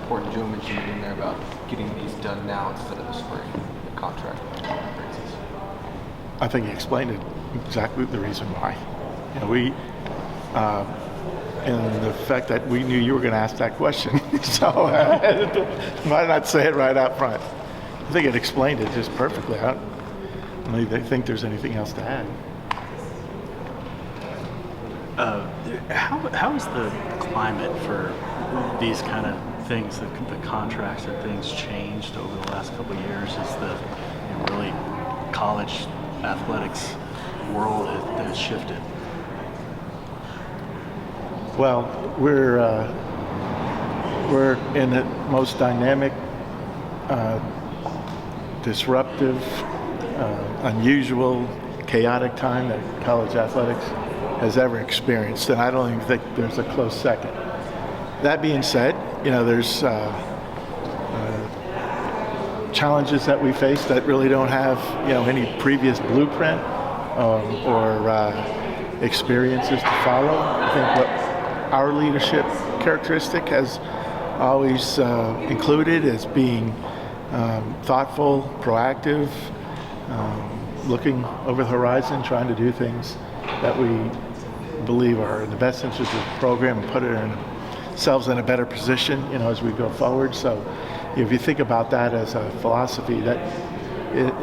important Joe mentioned in there about getting these done now instead of the spring, the contract increases? I think he explained it exactly the reason why. And the fact that we knew you were going to ask that question, so why not say it right out front? I think it explained it just perfectly. I don't really think there's anything else to add. How is the climate for these kind of things, the contracts and things changed over the last couple of years as the really college athletics world has shifted? Well, we're in the most dynamic, disruptive, unusual, chaotic time that college athletics has ever experienced, and I don't even think there's a close second. That being said, there's challenges that we face that really don't have any previous blueprint or experiences to follow. I think what our leadership characteristic has always included is being thoughtful, proactive, looking over the horizon, trying to do things that we believe are in the best interest of the program and put ourselves in a better position, as we go forward. So if you think about that as a philosophy, that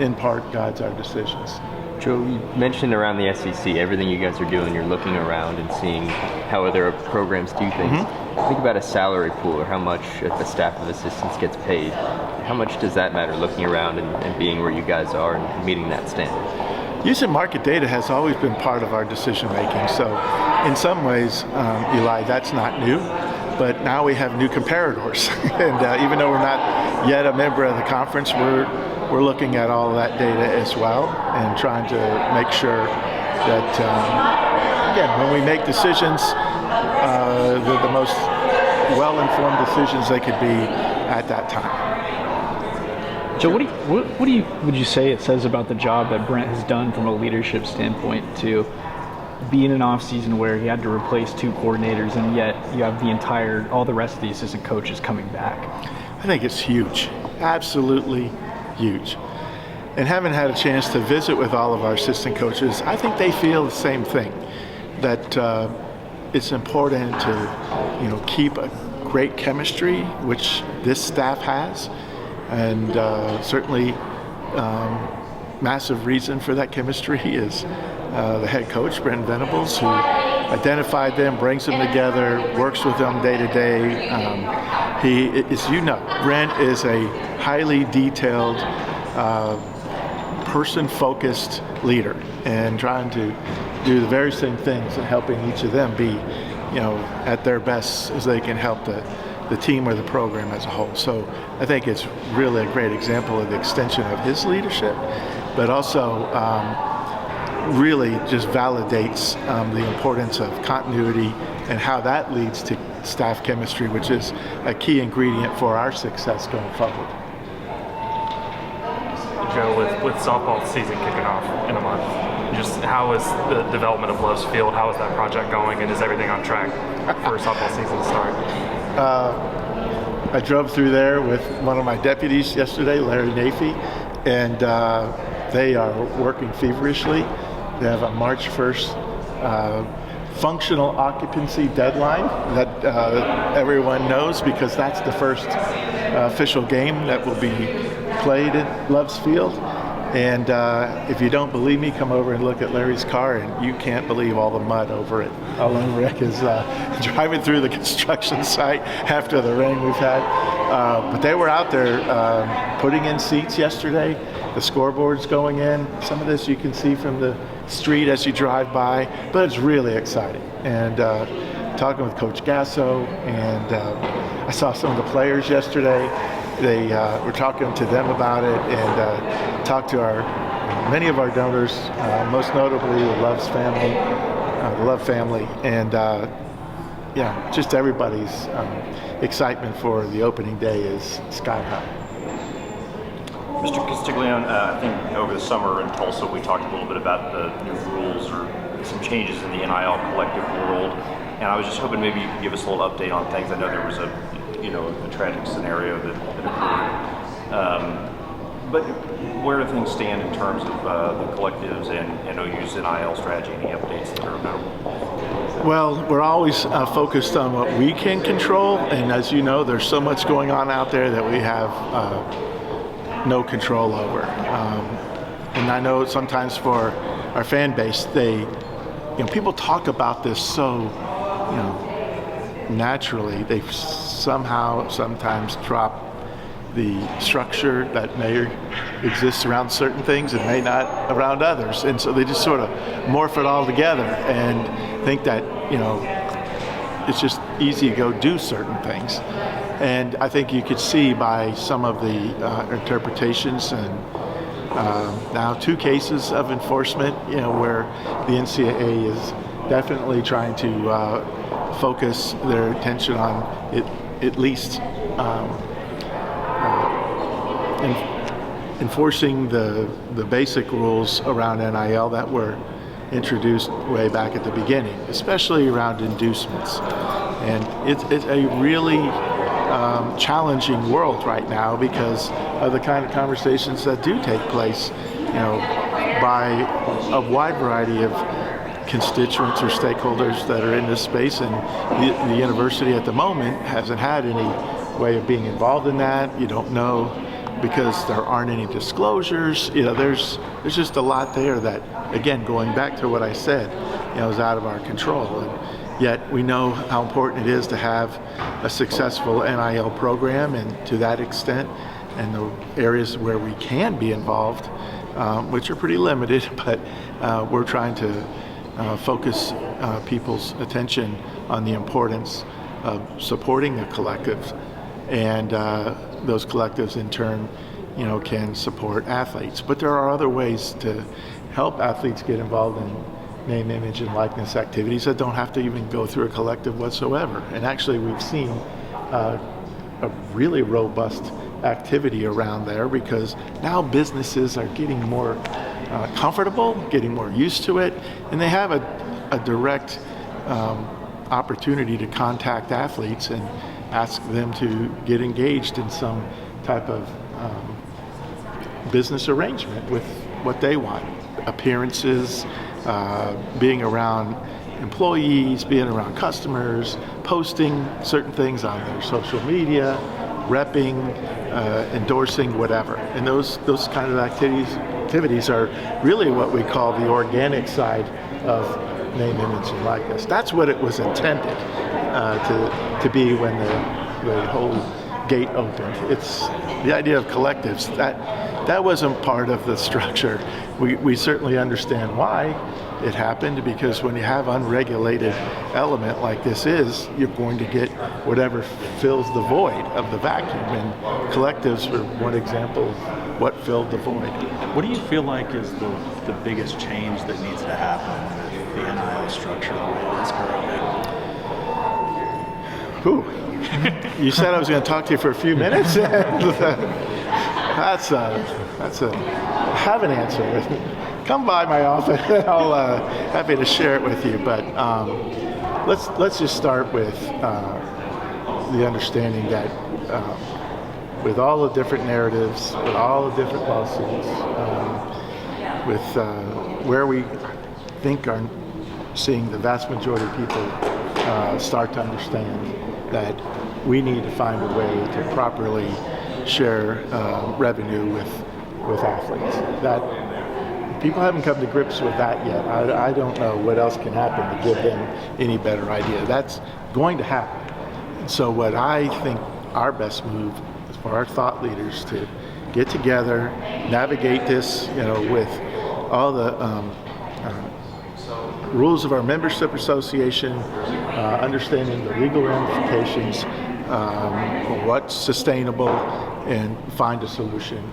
in part guides our decisions. Joe, you mentioned around the SEC, everything you guys are doing, you're looking around and seeing how other programs do things. Mm-hmm. Think about a salary pool or how much the staff of assistants gets paid. How much does that matter, looking around and being where you guys are and meeting that standard? Using market data has always been part of our decision making. So in some ways, Eli, that's not new. But now we have new comparators. And even though we're not yet a member of the conference, we're looking at all of that data as well and trying to make sure that, again, when we make decisions, they're the most well-informed decisions they could be at that time. Joe, what would you say it says about the job that Brent has done from a leadership standpoint to be in an off season where he had to replace 2 coordinators and yet you have all the rest of the assistant coaches coming back? I think it's huge, absolutely huge. And having had a chance to visit with all of our assistant coaches, I think they feel the same thing, that it's important to keep a great chemistry, which this staff has, and certainly massive reason for that chemistry is the head coach, Brent Venables, who identified them, brings them together, works with them day to day. Brent is a highly detailed, person-focused leader and trying to do the very same things and helping each of them be, at their best as they can help the team or the program as a whole. So I think it's really a great example of the extension of his leadership, but also really just validates the importance of continuity and how that leads to staff chemistry, which is a key ingredient for our success going forward. Joe, with softball season kicking off in a month, just how is the development of Lowe's Field? How is that project going, and is everything on track for softball season to start? I drove through there with one of my deputies yesterday, Larry Nafee, and they are working feverishly. They have a March 1st functional occupancy deadline that everyone knows, because that's the first official game that will be played at Love's Field. And if you don't believe me, come over and look at Larry's car, and you can't believe all the mud over it. All over it is driving through the construction site after the rain we've had. But they were out there putting in seats yesterday. The scoreboard's going in. Some of this you can see from the street as you drive by, but it's really exciting. And talking with Coach Gasso, and I saw some of the players yesterday. They were talking to them about it, and talked to many of our donors, most notably the Love family, and just everybody's excitement for the opening day is sky high. Mr. Castiglione, I think over the summer in Tulsa we talked a little bit about the new rules or some changes in the NIL collective world, and I was just hoping maybe you could give us a little update on things. I know there was a tragic scenario that occurred. But where do things stand in terms of the collectives and OU's NIL strategy? Any updates that are available? Well, we're always focused on what we can control, and as you know, there's so much going on out there that we have no control over. And I know sometimes for our fan base, people talk about this so, naturally. They somehow sometimes drop the structure that may exist around certain things and may not around others. And so they just sort of morph it all together and think that, it's just easy to go do certain things. And I think you could see by some of the interpretations and now 2 cases of enforcement, where the NCAA is definitely trying to focus their attention on it, at least enforcing the basic rules around NIL that were introduced way back at the beginning, especially around inducements. And it's a really challenging world right now because of the kind of conversations that do take place, by a wide variety of constituents or stakeholders that are in this space. And the university at the moment hasn't had any way of being involved in that. You don't know, because there aren't any disclosures. There's just a lot there that, again, going back to what I said, is out of our control. And yet we know how important it is to have a successful NIL program, and to that extent, and the areas where we can be involved, which are pretty limited, but we're trying to focus people's attention on the importance of supporting the collectives, and those collectives in turn, can support athletes. But there are other ways to help athletes get involved in name, image, and likeness activities that don't have to even go through a collective whatsoever. And actually, we've seen a really robust activity around there, because now businesses are getting more comfortable, getting more used to it, and they have a direct opportunity to contact athletes and ask them to get engaged in some type of business arrangement with what they want. Appearances, being around employees, being around customers, posting certain things on their social media, repping, endorsing, whatever. And those kind of activities are really what we call the organic side of name, image, and likeness. That's what it was intended to be when the whole gate opened. It's the idea of collectives. That wasn't part of the structure. We certainly understand why it happened, because when you have unregulated element like this is, you're going to get whatever fills the void of the vacuum. And collectives were one example of what filled the void. What do you feel like is the biggest change that needs to happen with the NIL structure the way it is currently? Whew. You said I was going to talk to you for a few minutes. That's a have an answer. Come by my office. I'll happy to share it with you. But let's just start with the understanding that with all the different narratives, with all the different lawsuits, with where we think are seeing the vast majority of people start to understand that we need to find a way to properly share revenue with athletes. That people haven't come to grips with that yet. I don't know what else can happen to give them any better idea. That's going to happen. And so what I think our best move is for our thought leaders to get together, navigate this, with all the rules of our membership association, understanding the legal ramifications, what's sustainable, and find a solution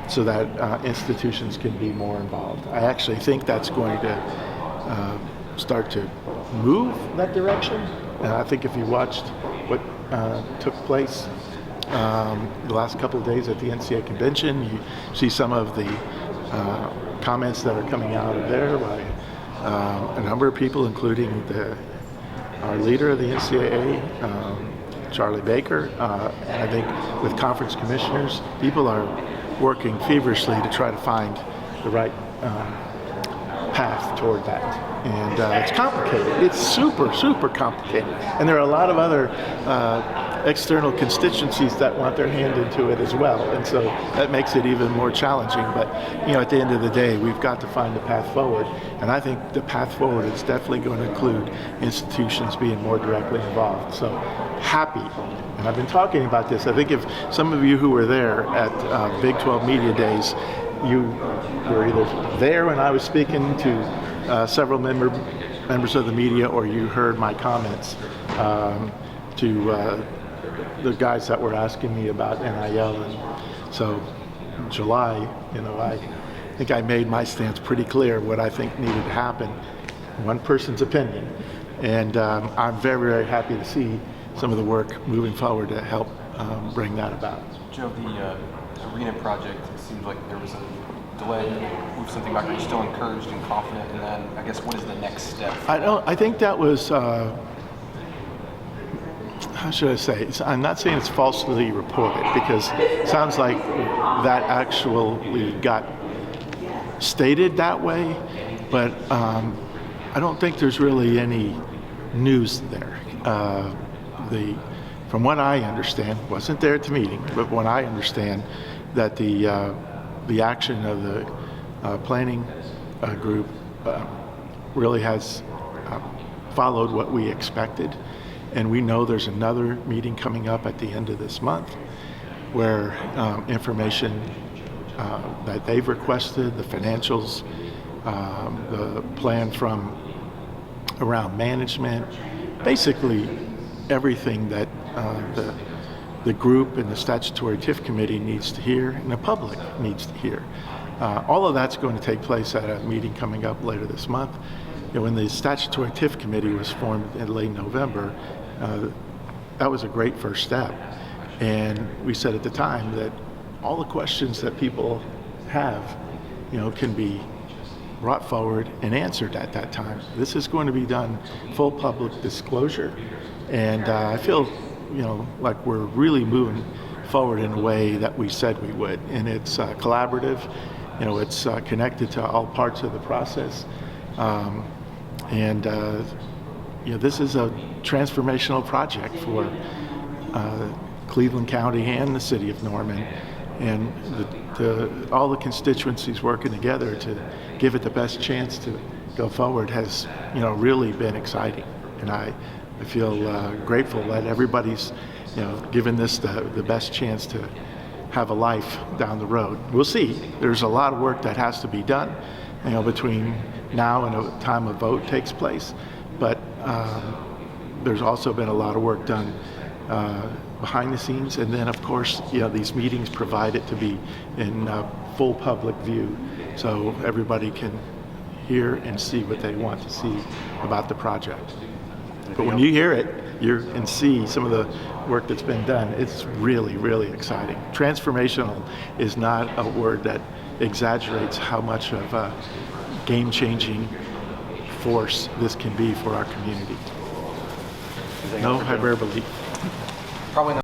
so that institutions can be more involved. I actually think that's going to start to move that direction. I think if you watched what took place the last couple of days at the NCAA convention, you see some of the comments that are coming out of there by a number of people, including our leader of the NCAA, Charlie Baker, and I think with conference commissioners, people are working feverishly to try to find the right path toward that. And it's complicated. It's super, super complicated. And there are a lot of other external constituencies that want their hand into it as well. And so that makes it even more challenging. But, at the end of the day, we've got to find the path forward. And I think the path forward is definitely going to include institutions being more directly involved. So happy. And I've been talking about this. I think if some of you who were there at Big 12 Media Days, you were either there when I was speaking to several members of the media, or you heard my comments to the guys that were asking me about NIL. And so in July, I think I made my stance pretty clear what I think needed to happen. One person's opinion. And I'm very, very happy to see some of the work moving forward to help bring that about. Joe, the arena project, it seems like there was a delay. Move something back. Are you still encouraged and confident? And then, I guess, what is the next step? I think that was, how should I say? I'm not saying it's falsely reported, because it sounds like that actually got stated that way, but I don't think there's really any news there. From what I understand, wasn't there at the meeting, but what I understand, that the action of the planning group really has followed what we expected. And we know there's another meeting coming up at the end of this month where information that they've requested, the financials, the plan from around management, basically everything that the group and the statutory TIF committee needs to hear and the public needs to hear. All of that's going to take place at a meeting coming up later this month. When the statutory TIF committee was formed in late November, that was a great first step. And we said at the time that all the questions that people have, can be brought forward and answered at that time. This is going to be done full public disclosure. And I feel, like we're really moving forward in a way that we said we would. And it's collaborative, it's connected to all parts of the process. This is a transformational project for Cleveland County and the city of Norman, and all the constituencies working together to give it the best chance to go forward has, really been exciting. And I feel grateful that everybody's, given this the best chance to have a life down the road. We'll see. There's a lot of work that has to be done, between now and the time a vote takes place. But there's also been a lot of work done behind the scenes, and then of course, these meetings provide it to be in full public view, so everybody can hear and see what they want to see about the project. But when you hear it, and see some of the work that's been done, it's really, really exciting. Transformational is not a word that exaggerates how much of a game-changing force this can be for our community. No hyperbole. Probably not.